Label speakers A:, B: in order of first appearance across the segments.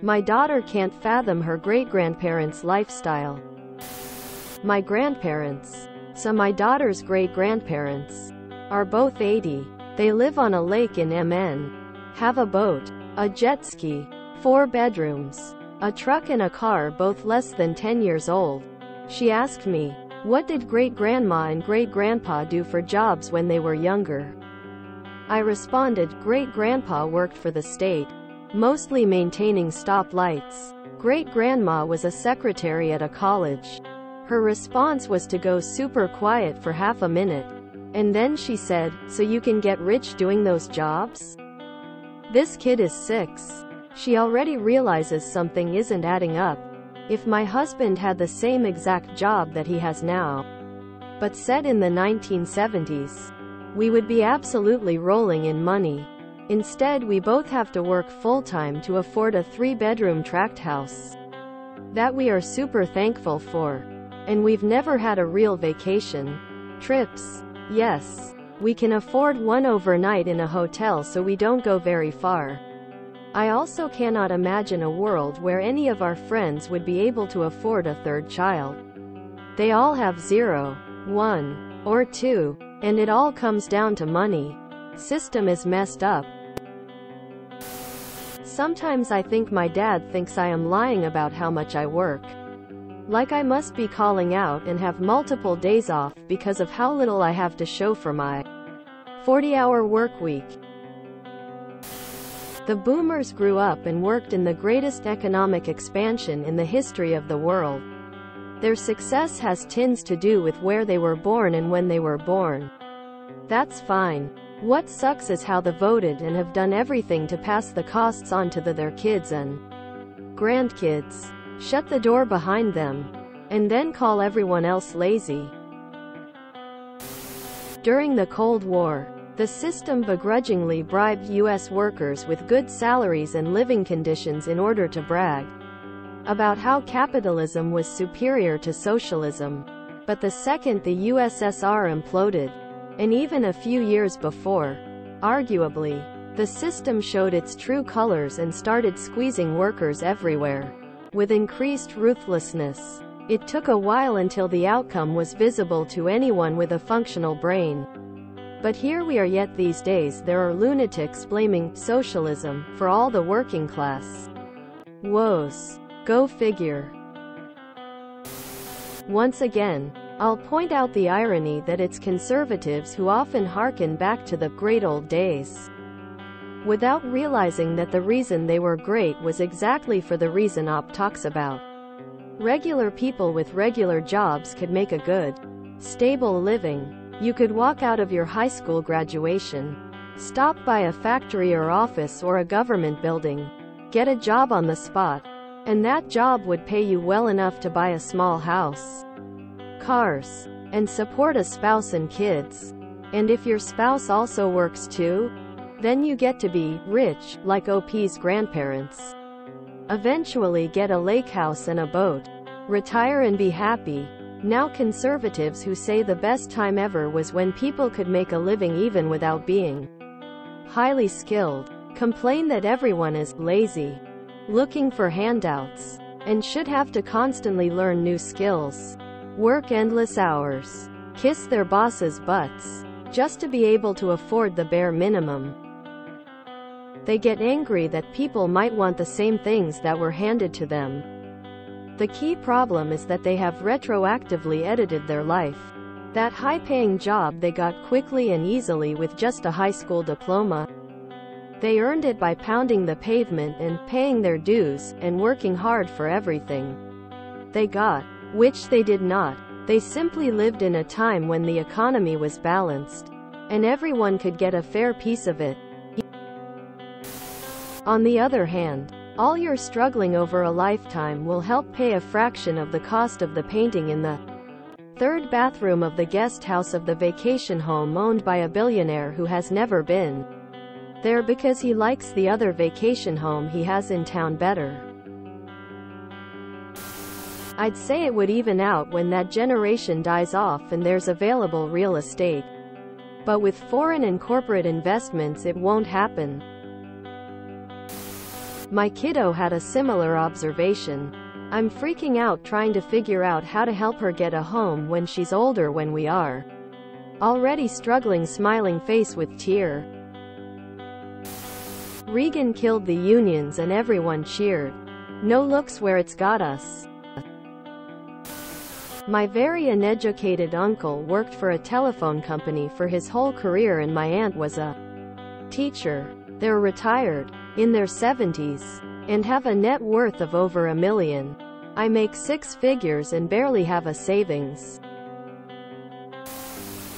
A: My daughter can't fathom her great-grandparents' lifestyle. My grandparents, so my daughter's great-grandparents, are both 80. They live on a lake in MN. Have a boat, a jet ski, 4 bedrooms, a truck and a car, both less than 10 years old. She asked me, what did great-grandma and great-grandpa do for jobs when they were younger? I responded, great-grandpa worked for the state, mostly maintaining stoplights. Great-grandma was a secretary at a college. Her response was to go super quiet for half a minute. And then she said, so you can get rich doing those jobs? This kid is 6. She already realizes something isn't adding up. If my husband had the same exact job that he has now, but set in the 1970s, we would be absolutely rolling in money. Instead, we both have to work full-time to afford a 3-bedroom tract house that we are super thankful for. And we've never had a real vacation. Trips, yes. We can afford one overnight in a hotel, so we don't go very far. I also cannot imagine a world where any of our friends would be able to afford a 3rd child. They all have 0, 1, or 2, and it all comes down to money. System is messed up. Sometimes I think my dad thinks I am lying about how much I work. Like I must be calling out and have multiple days off because of how little I have to show for my 40-hour work week. The boomers grew up and worked in the greatest economic expansion in the history of the world. Their success has tons to do with where they were born and when they were born. That's fine. What sucks is how they voted and have done everything to pass the costs on to their kids and grandkids, shut the door behind them, and then call everyone else lazy. During the Cold War, the system begrudgingly bribed U.S. workers with good salaries and living conditions in order to brag about how capitalism was superior to socialism. But the second the USSR imploded, and even a few years before, arguably, the system showed its true colors and started squeezing workers everywhere with increased ruthlessness. It took a while until the outcome was visible to anyone with a functional brain. But here we are yet these days there are lunatics blaming socialism for all the working class woes. Go figure. Once again, I'll point out the irony that it's conservatives who often hearken back to the great old days, without realizing that the reason they were great was exactly for the reason OP talks about. Regular people with regular jobs could make a good, stable living. You could walk out of your high school graduation, stop by a factory or office or a government building, get a job on the spot, and that job would pay you well enough to buy a small house, cars, and support a spouse and kids. And if your spouse also works too, then you get to be rich, like OP's grandparents. Eventually get a lake house and a boat, retire and be happy. Now conservatives who say the best time ever was when people could make a living even without being highly skilled, complain that everyone is lazy, looking for handouts, and should have to constantly learn new skills, work endless hours, kiss their bosses' butts, just to be able to afford the bare minimum. They get angry that people might want the same things that were handed to them. The key problem is that they have retroactively edited their life. That high-paying job they got quickly and easily with just a high school diploma. They earned it by pounding the pavement and paying their dues and working hard for everything they got, which they did not. They simply lived in a time when the economy was balanced, and everyone could get a fair piece of it. On the other hand, all your struggling over a lifetime will help pay a fraction of the cost of the painting in the 3rd bathroom of the guest house of the vacation home owned by a billionaire who has never been there because he likes the other vacation home he has in town better. I'd say it would even out when that generation dies off and there's available real estate. But with foreign and corporate investments it won't happen. My kiddo had a similar observation. I'm freaking out trying to figure out how to help her get a home when she's older when we are already struggling. Smiling face with tear. Reagan killed the unions and everyone cheered. No looks where it's got us. My very uneducated uncle worked for a telephone company for his whole career and my aunt was a teacher. They're retired, in their 70s, and have a net worth of over $1 million. I make 6 figures and barely have a savings.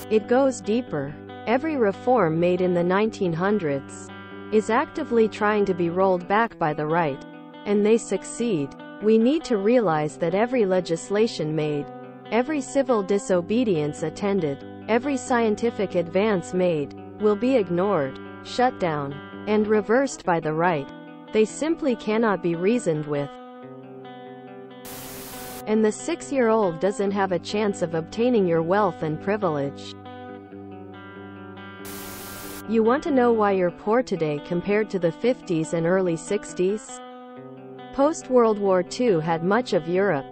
A: It goes deeper. Every reform made in the 1900s is actively trying to be rolled back by the right, and they succeed. We need to realize that every legislation made, every civil disobedience attended, every scientific advance made, will be ignored, shut down, and reversed by the right. They simply cannot be reasoned with. And the 6-year-old doesn't have a chance of obtaining your wealth and privilege. You want to know why you're poor today compared to the 50s and early 60s? Post-World War II had much of Europe.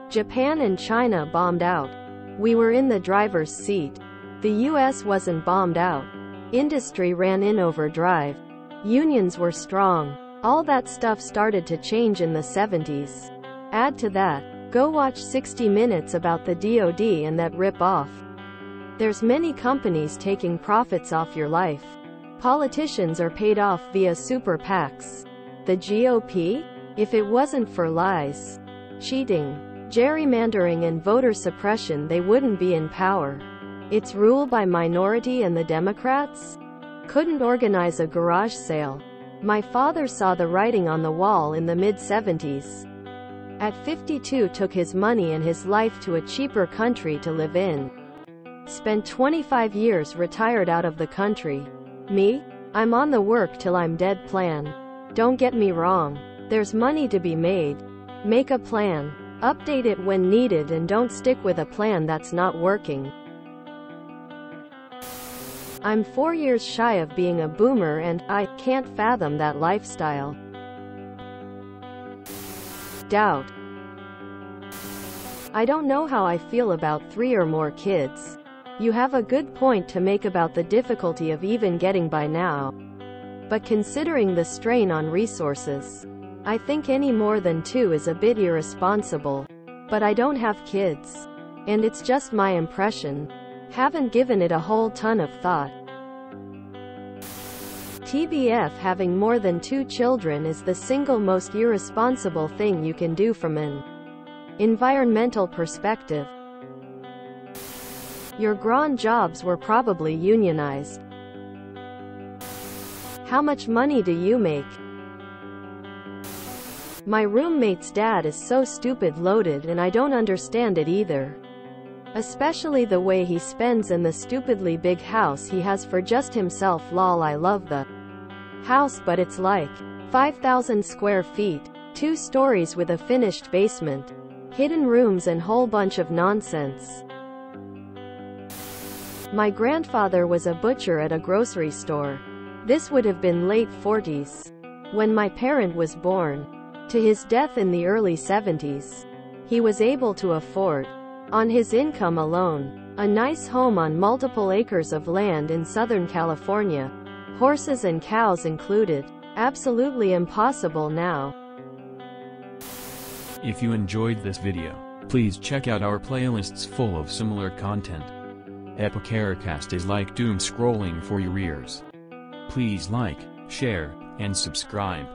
A: Japan and China bombed out. We were in the driver's seat. The US wasn't bombed out. Industry ran in overdrive. Unions were strong. All that stuff started to change in the 70s. Add to that, go watch 60 Minutes about the DoD and that rip-off. There's many companies taking profits off your life. Politicians are paid off via super PACs. The GOP? If it wasn't for lies, cheating, gerrymandering and voter suppression, they wouldn't be in power. It's rule by minority and the Democrats couldn't organize a garage sale. My father saw the writing on the wall in the mid-70s. At 52 took his money and his life to a cheaper country to live in. Spent 25 years retired out of the country. Me? I'm on the work till I'm dead plan. Don't get me wrong. There's money to be made. Make a plan. Update it when needed and don't stick with a plan that's not working. I'm 4 years shy of being a boomer and I can't fathom that lifestyle. Doubt. I don't know how I feel about 3 or more kids. You have a good point to make about the difficulty of even getting by now. But considering the strain on resources, I think any more than 2 is a bit irresponsible. But I don't have kids. And it's just my impression. Haven't given it a whole ton of thought. TBF, having more than 2 children is the single most irresponsible thing you can do from an environmental perspective. Your grand jobs were probably unionized. How much money do you make? My roommate's dad is so stupid loaded and I don't understand it either. Especially the way he spends and the stupidly big house he has for just himself. Lol, I love the house but it's like 5,000 square feet, 2 stories with a finished basement, hidden rooms and whole bunch of nonsense. My grandfather was a butcher at a grocery store. This would have been late 40s when my parent was born. To his death in the early 70s, he was able to afford, on his income alone, a nice home on multiple acres of land in Southern California, horses and cows included. Absolutely impossible now.
B: If you enjoyed this video, please check out our playlists full of similar content. Epicaricast is like doom scrolling for your ears. Please like, share, and subscribe.